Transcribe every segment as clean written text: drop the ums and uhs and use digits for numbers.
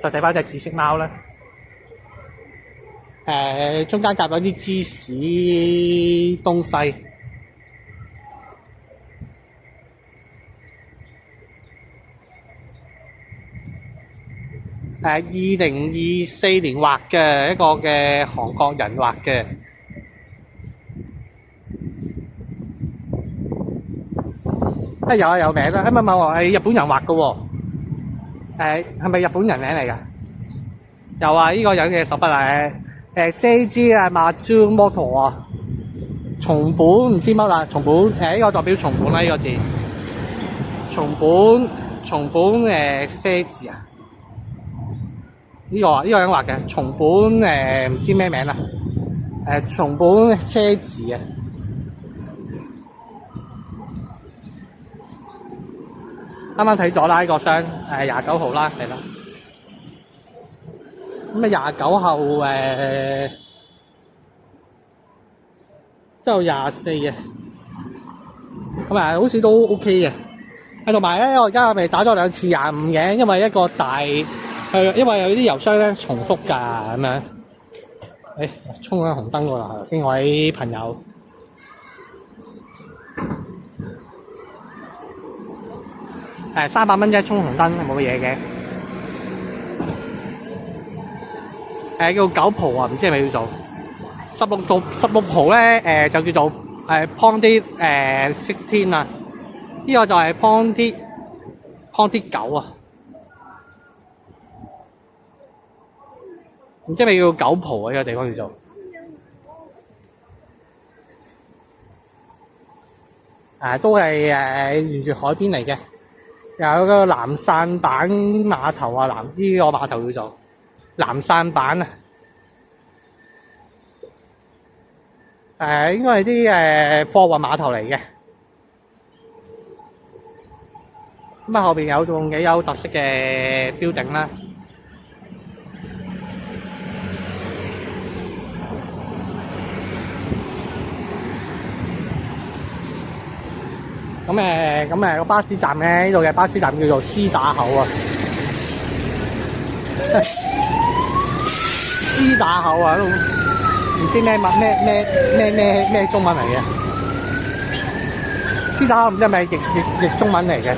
再睇翻隻紫色貓啦。中間夾咗啲芝士東西。2024年畫嘅一個嘅韓國人畫嘅。有啊，有名啦，唔係係日本人畫嘅喎。係咪日本人名嚟㗎？有啊，呢個人嘅手筆啊，西之啊馬珠摩托啊，松本唔知乜啦，松本呢個代表松本啦，呢個字，松本西字啊，呢個人畫嘅，松本唔知咩名啦，松本西字啊。啱啱睇咗啦，呢個箱29號啦，係啦。咁啊29號之後24啊，咁啊好似都 OK 嘅。同埋咧，我而家咪打咗2次25嘅，因為一個大因為有啲郵箱咧重複㗎咁樣。衝緊紅燈喎，頭先我啲朋友。300蚊啫，衝紅燈冇嘢嘅。叫9蒲啊，唔知係咪叫做16蒲咧？就叫做Ponti 16啊，呢個就係 Ponti 9啊，唔知係咪叫9蒲啊？呢個地方叫做都係沿住海邊嚟嘅。有個南散板碼頭啊，呢個碼頭叫做南散板啊。應該係啲貨運碼頭嚟嘅。咁啊，後邊有棟幾有特色嘅building啦。咁個巴士站咧，呢度嘅巴士站叫做絲打口啊。絲打口啊，都唔知咩中文嚟嘅。絲打口唔知係咪譯中文嚟嘅。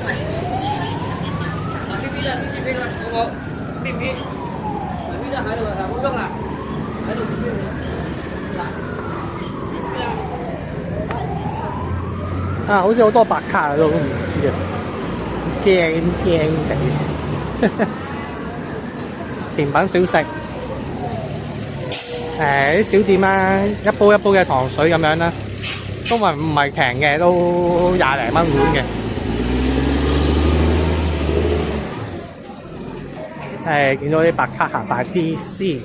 好似好多白卡都唔知啊，驚地。甜品小食，啲小店啦，一煲一煲嘅糖水咁樣啦，都唔係平嘅，都20零蚊碗嘅。見到啲白卡行快啲先。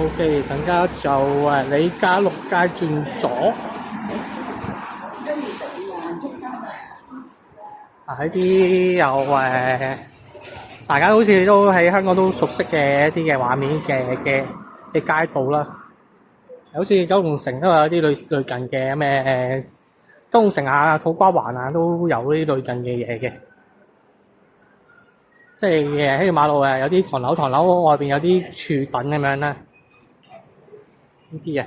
OK， 等間就李家六街轉左。喺啲有大家好似都喺香港都熟悉嘅一啲嘅畫面嘅街道啦。好似九龍城都有啲類近嘅咩九龍城啊、土瓜灣啊，都有啲類近嘅嘢嘅。即係喺條馬路有啲唐樓外邊有啲柱躉咁樣啦，呢啲嘢。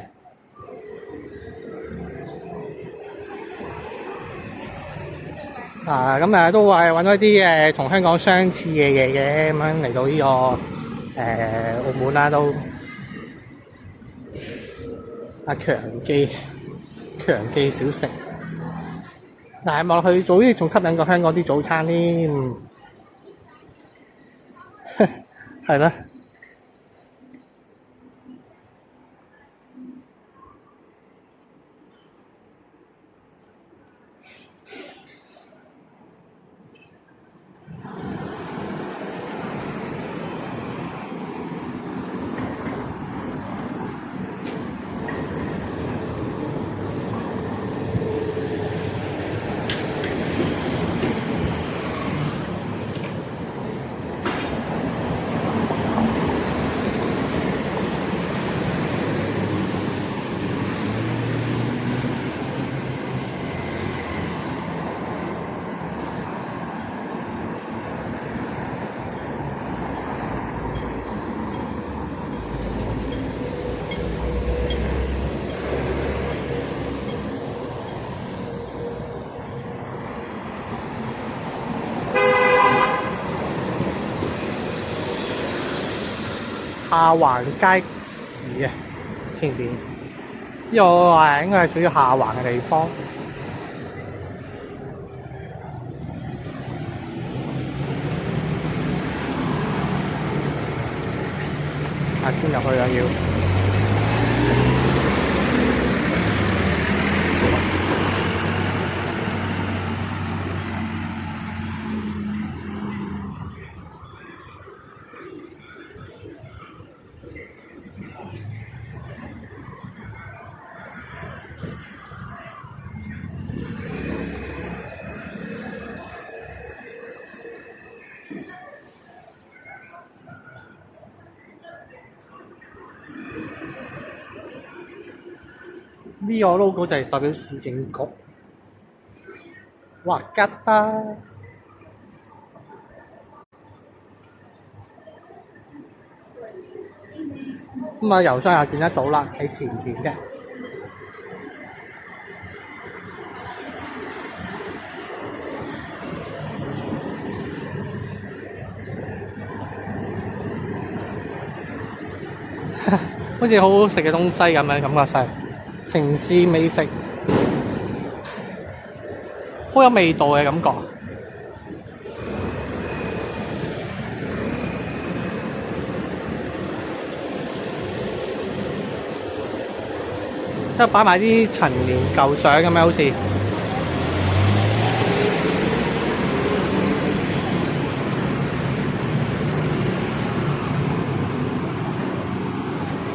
咁都係揾咗啲同香港相似嘅嘢嘅，咁樣嚟到呢個澳門啦都。強記小食，但係望落去早啲仲吸引過香港啲早餐添，係啦。下環街市啊，前邊呢個應該係屬於下環嘅地方。轉入去啊要。呢個 logo 就係代表市政局，哇吉啦！咁郵箱又見得到啦，喺前邊嘅。好似好好食嘅東西咁樣，感覺上城市美食，好有味道嘅感覺。即係擺埋啲陳年舊相咁樣，好似。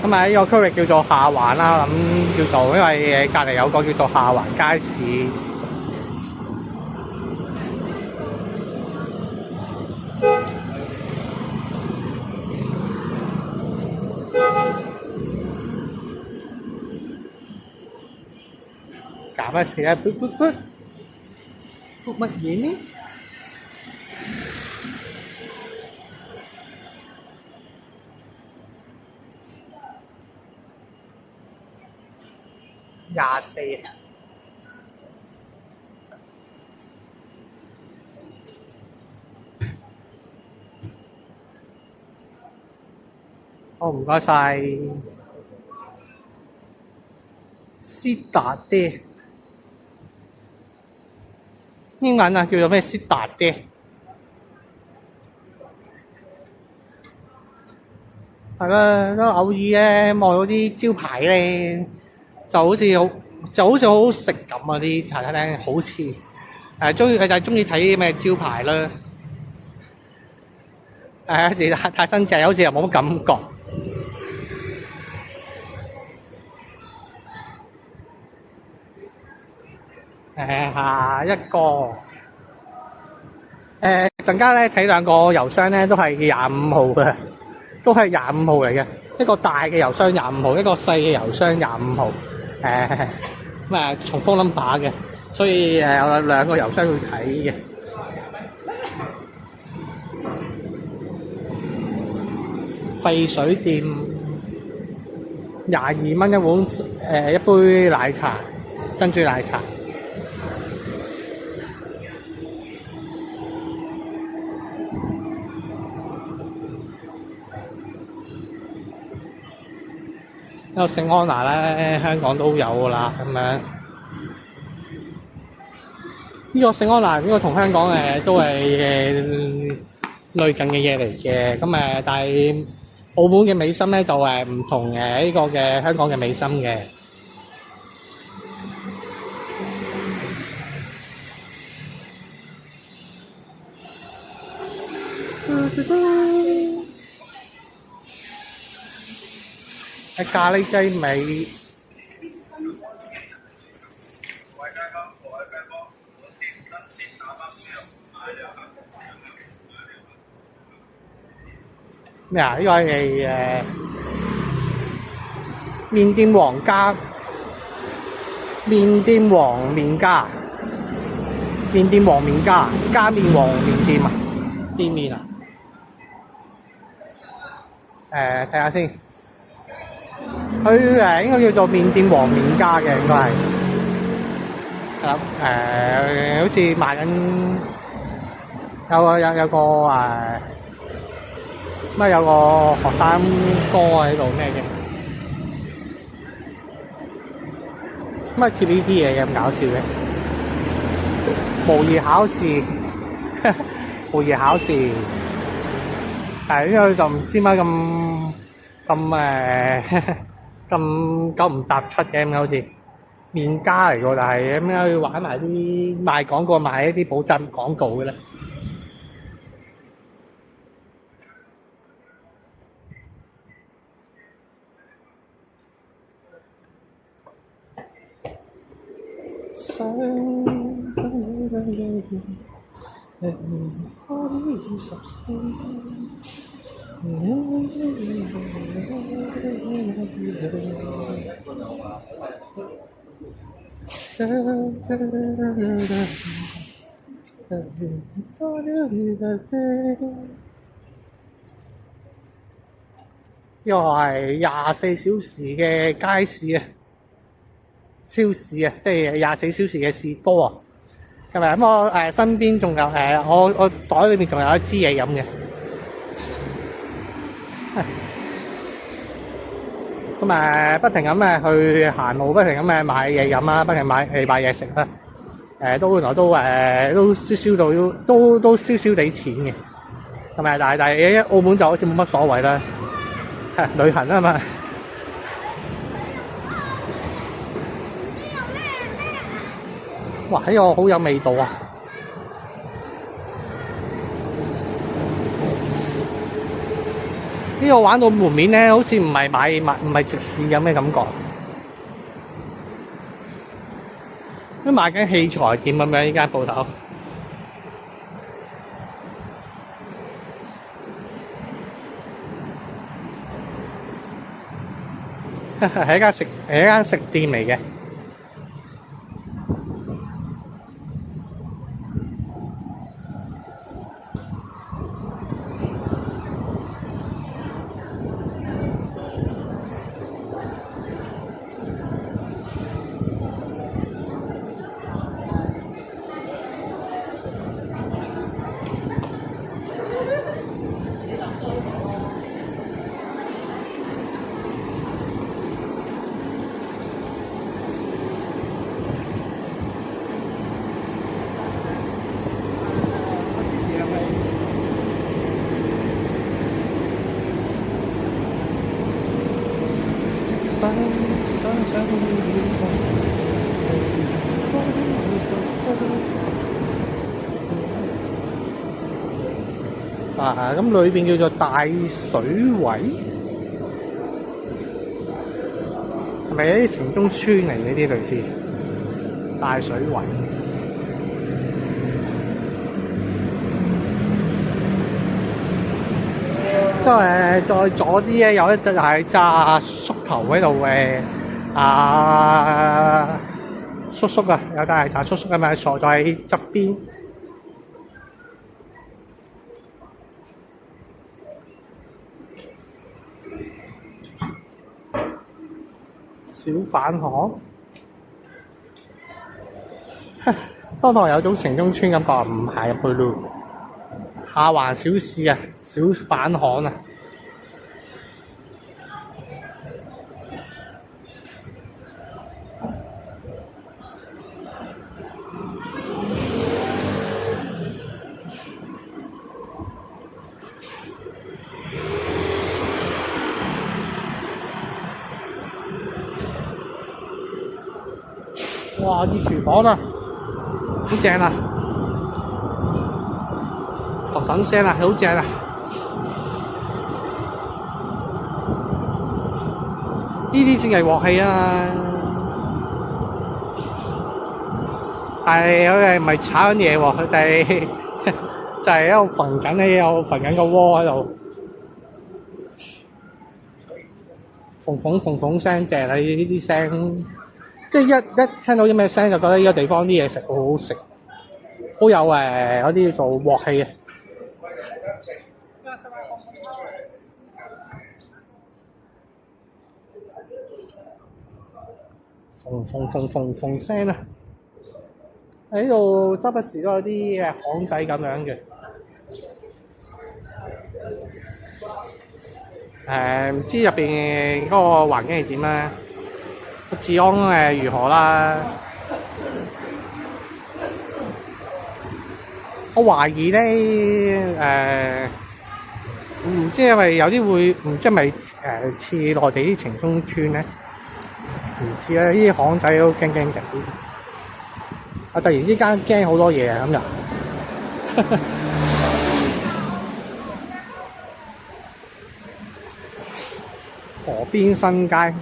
咁呢個區域叫做下環啦，咁叫做因為隔離有個叫做下環街市。搞乜事啊？卜乜嘢呢？24啊！好唔該晒，斯達爹。英文啊，叫做咩？斯達爹。係啦，都偶爾咧望到啲招牌咧，就好似好好食咁啊！啲茶餐廳好似佢就係中意睇啲咩招牌啦。有時太新淨，好似又冇乜感覺。下一個陣間咧睇兩個郵箱咧都係25號嘅，都係25號嚟嘅。一個大嘅郵箱25號，一個細嘅郵箱25號。重複 number 嘅，所以有兩個郵箱要睇嘅。沸水店22蚊一碗，一杯奶茶，珍珠奶茶。呢個聖安娜咧，香港都有㗎啦，咁樣。呢個聖安娜呢個同香港都係類近嘅嘢嚟嘅，咁但係澳門嘅美心咧就唔同呢個嘅香港嘅美心嘅。咖喱雞尾。咩啊？呢個係麵店王加麵店王麵加麵店王麵加麵王麵店啊，店面啊。睇下先，佢應該叫做麵店王麵加嘅，應該係。好似賣緊有個有個學生哥喺度咩嘅？乜貼呢啲嘢咁搞笑嘅？模擬考試，模擬考試，呢個就唔知乜咁九唔搭七嘅咁好似麵家嚟㗎，但係咁樣要玩埋啲賣廣告，賣一啲補習廣告嘅咧。呢個係24小時嘅街市啊，超市啊，即係24小時嘅士多啊，係咪？咁我身邊仲有我袋裏面仲有一支嘢飲嘅，咁不停咁去行路，不停咁買嘢飲啦，不停買嘢食啦，都原來都燒到都燒地錢嘅，係咪？但係澳門就好似冇乜所謂啦，旅行啊嘛。哇！呢個好有味道啊！呢個玩到門面咧，好似唔係食肆咁嘅感覺，都賣緊器材店咁樣呢間鋪頭，係一間食店嚟嘅。咁裏邊叫做大水圍，係咪一啲城中村嚟嘅啲類似大水圍？之後再左啲咧，有一隻係揸縮頭喺度叔叔啊，有隻係揸叔叔咁樣坐咗喺側邊。小販行，當堂有種城中村感覺，唔行入去咯。下環小市啊，小販行啊。哇！啲廚房啊，好正啊！揼揼聲啊，好正啊！呢啲先係鑊氣啊！但係佢哋唔係炒緊嘢喎，佢哋就係喺度焚緊咧，有焚緊個鍋喺度，縫聲正啊！呢啲聲。即係一聽到啲咩聲，就覺得呢個地方啲嘢食好好食，好有嗰啲做鑊氣嘅。縫聲啊！喺度周不時都有啲巷仔咁樣嘅。唔知入邊嗰個環境係點咧？治安如何啦？我懷疑咧唔知係咪有啲會唔知係咪似內地啲城中村咧？唔知咧，呢啲巷仔都驚驚地。我突然之間驚好多嘢啊！今日河邊新街。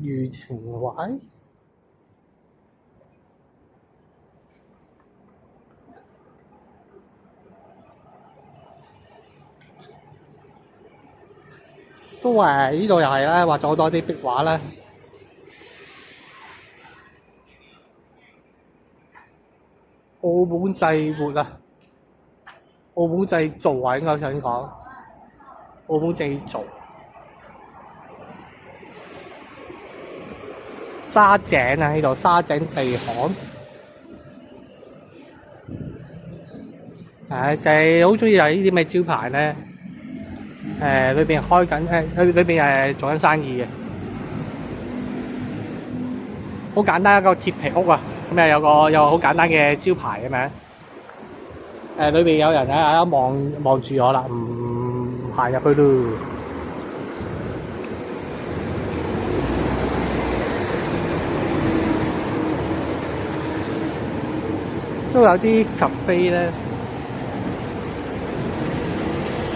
余情懷都呢度又係啦，畫咗好多啲壁畫啦。澳門製活啊，澳門製造啊，應該想講澳門製造。沙井啊，呢度沙井地行，就係好中意有呢啲咩招牌咧，裏邊開緊裏邊做緊生意嘅，好簡單一個鐵皮屋啊，咁有個好簡單嘅招牌咁樣，裏邊有人望住我啦，唔行入去咯。都有啲咖啡咧，呢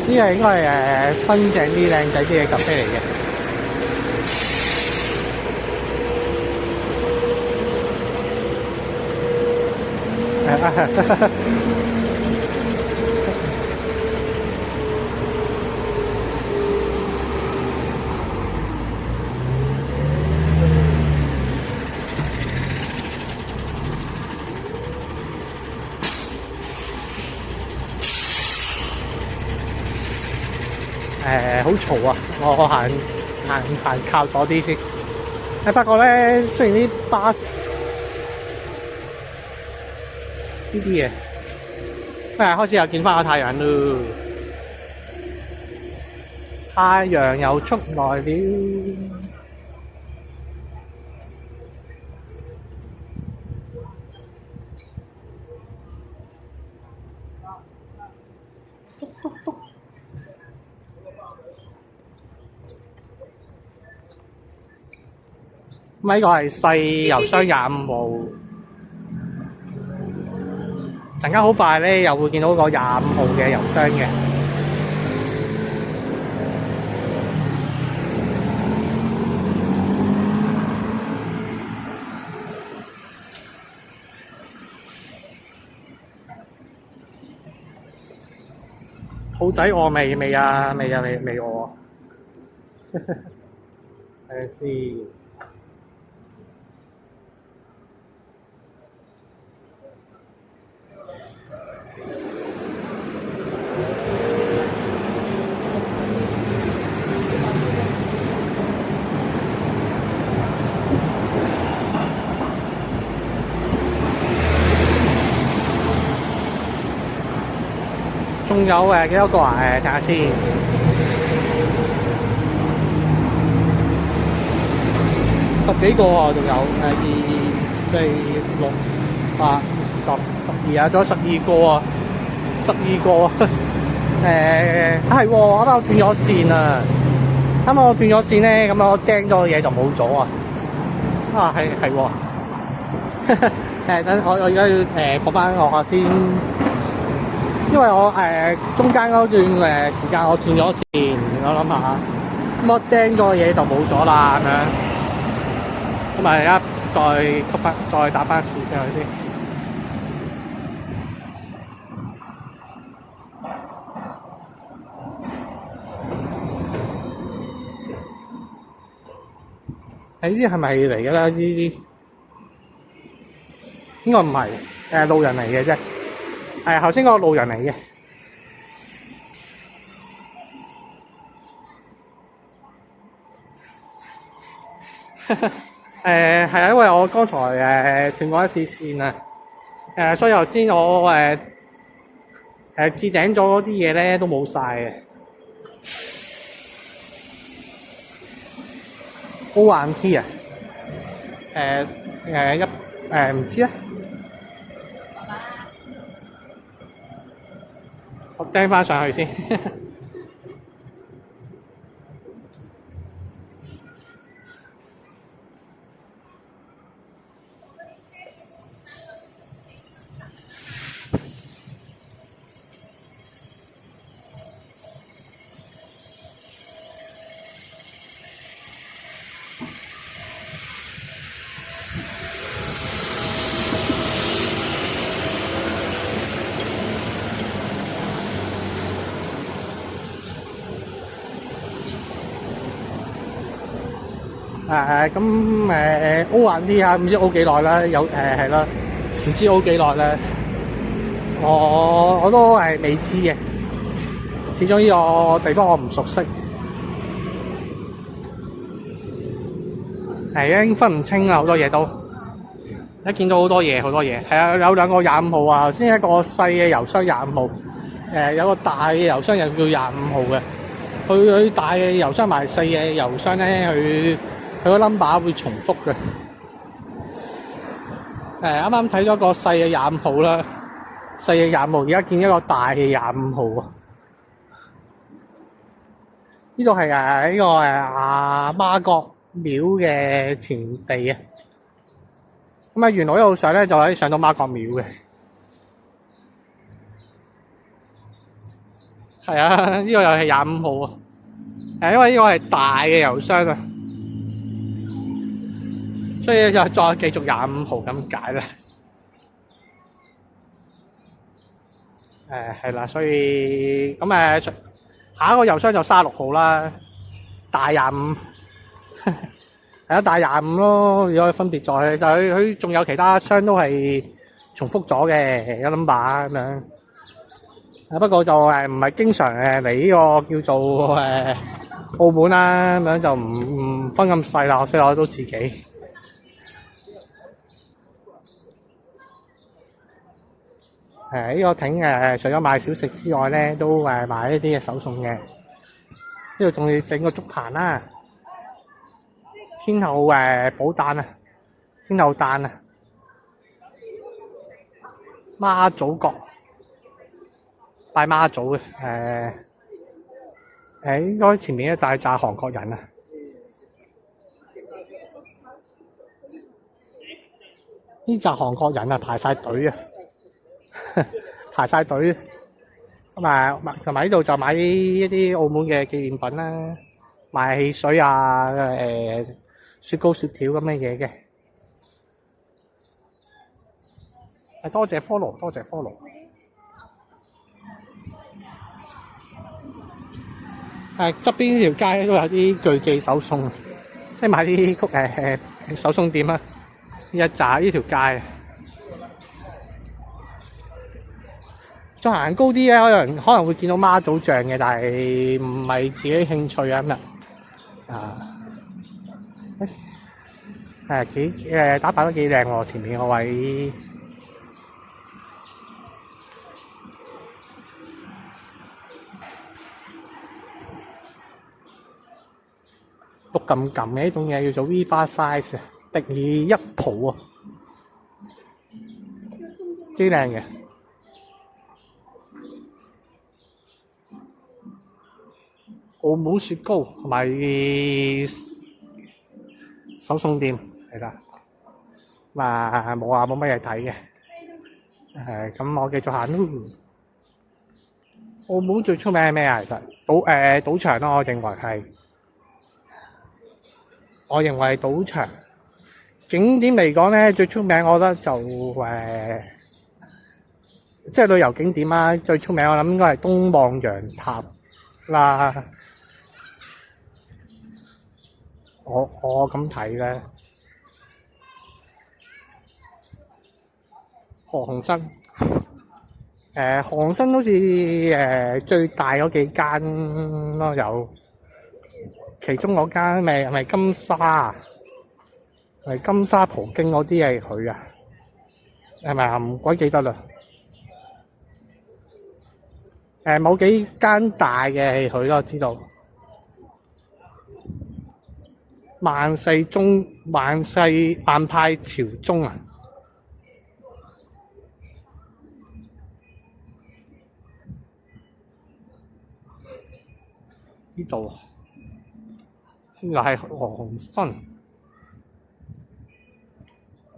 個應該係新淨啲、靚仔啲嘅咖啡嚟嘅。好嘈啊！我行靠左啲先。你發覺咧，雖然啲巴士呢啲嘢，開始又見翻個太陽咯。太陽又出來了。咁呢個係細郵箱25號。陣間好快咧，又會見到個25號嘅郵箱嘅。兔仔餓未啊？未餓啊！睇下先。仲有幾多個啊？睇下先。10幾個啊，仲有2、4、6、8、10、12啊，仲有12個啊，12個啊。係喎，啱啱我斷咗線啊！啱啱我斷咗線咧，咁我釘咗嘢就冇咗啊！係喎。等我而家要放翻落下先。因為我中間嗰段時間我斷咗線，我諗下，咁我釘咗嘢就冇咗啦，咁樣，咁咪而家再打翻線上去先。呢啲係咪嚟嘅咧？呢啲應該唔係，路人嚟嘅啫。頭先嗰個路人嚟嘅。係啊，因為我剛才斷過一次線啊，所以頭先我置頂咗嗰啲嘢咧都冇晒嘅。ONT 啊？唔知啊。我釘翻上去先。ONT 啊，唔知 O 幾耐啦，係啦，唔知 O 幾耐咧。我都未知嘅，始終呢個地方我唔熟悉，已經分唔清啦，好多嘢都一見到好多嘢，係啊，有兩個25號啊，頭先一個細嘅郵箱25號，有個大嘅郵箱又叫25號嘅，佢大嘅郵箱埋細嘅郵箱咧，佢個 number 會重複嘅。啱啱睇咗個細嘅25號啦，細嘅25號，而家見一個大嘅25號啊！呢度係呢個媽閣廟嘅前地啊！咁原來一路上咧就可以上到媽閣廟嘅。係啊，呢個又係25號啊！因為呢個係大嘅郵箱啊，所以就再繼續25號咁解啦。係啦，所以咁下一個郵箱就36號啦，大25，係啊，大25咯。如果分別在就佢仲有其他箱都係重複咗嘅，有 number 咁樣。不過就唔係經常嚟呢個叫做澳門啦，咁樣就唔分咁細啦，所以我都自己。呢個亭除咗賣小食之外咧，都賣一啲嘅手餸嘅。呢度仲要整個竹棚啦，天后寶誕啊，天后誕啊，媽祖閣拜媽祖嘅。應該前面一大紮韓國人啊。呢紮韓國人啊排晒隊啊，排晒隊。咁啊，同埋呢度就買一啲澳門嘅紀念品啦，買汽水啊、雪糕雪條咁嘅嘢嘅。多謝 follow， 多謝 follow。側邊呢條街都有啲巨記手送，即係買啲手送店啊。呢一紮呢條街，再行高啲咧，可能會見到媽祖像嘅，但係唔係自己興趣啊咁啊。打扮得幾靚喎，前面個位。綠撳撳嘅呢種嘢叫做 V-Bar Size 迪爾一蒲啊，幾靚嘅。澳門雪糕同埋手送店係啦，冇乜嘢睇嘅。咁我繼續行咯。澳門最出名係咩啊？其實賭場咯，我認為賭場。景點嚟講咧，最出名我覺得就即係旅遊景點啦。最出名我諗應該係東望洋塔啦。我咁睇咧，何鴻燊何鴻燊好似最大嗰幾間咯，有其中嗰間係咪金沙啊？係金沙葡京嗰啲係佢啊？係咪啊？唔鬼記得啦。某幾間大嘅係佢咯，知道。萬派朝宗啊！呢度又係何鴻燊，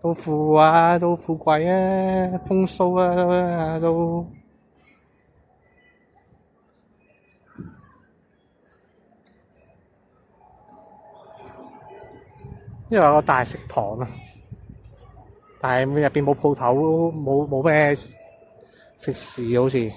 都富啊，都富貴啊，風騷啊，都因為有個大食堂啊，但係入邊冇鋪頭，冇咩食肆好似。